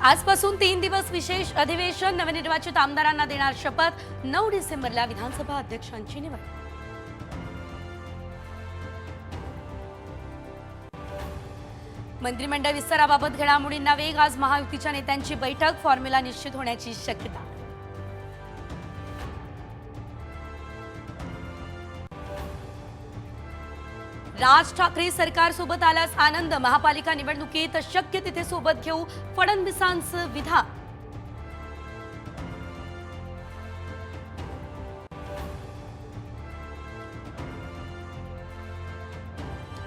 आजपासून 3 दिवस विशेष अधिवेशन, नवनिर्वाचित आमदारांना देणार शपथ। 9 डिसेंबरला विधानसभा अध्यक्षांची निवड। मंत्रिमंडळ विस्ताराबाबत घडामोडींना वेग। आज महायुतीच्या नेत्यांची बैठक, फॉर्म्युला निश्चित होण्याची शक्यता। राज ठाकरे सरकार सोबत आल्यास आनंद, महापालिका निवडणुकीत शक्य तिथे सोबत घेऊ, फडणवीसांचं विधान।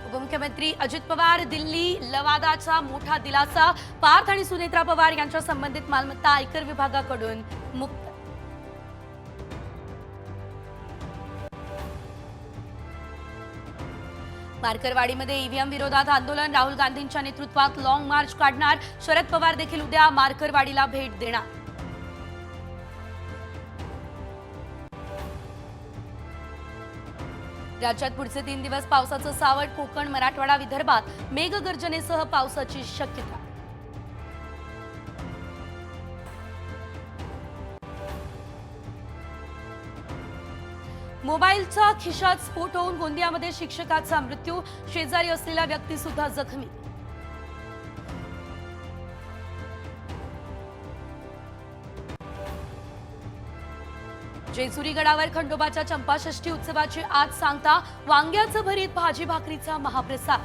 उपमुख्यमंत्री अजित पवार दिल्ली, लवादाचा मोठा दिलासा। पार्थ आणि सुनेत्रा पवार यांच्या संबंधित मालमत्ता आयकर विभागाकडून मुक्त। मार्करवाडीमध्ये ईव्हीएम विरोधात आंदोलन, राहुल गांधींच्या नेतृत्वात लॉंग मार्च काढणार। शरद पवार देखील उद्या मार्करवाडीला भेट देणार। राज्यात पुढचे 3 दिवस पावसाचं सावट, कोकण, मराठवाडा, विदर्भात मेघगर्जनेसह पावसाची शक्यता। मोबाईलचा खिशात स्फोट होऊन गोंदियामध्ये शिक्षकाचा मृत्यू, शेजारी असलेला व्यक्ती सुद्धा जखमी। जेजुरी गडावर खंडोबाच्या चंपाषष्ठी उत्सवाची आज सांगता, वांग्याचं भरीत, भाजी भाकरीचा महाप्रसाद।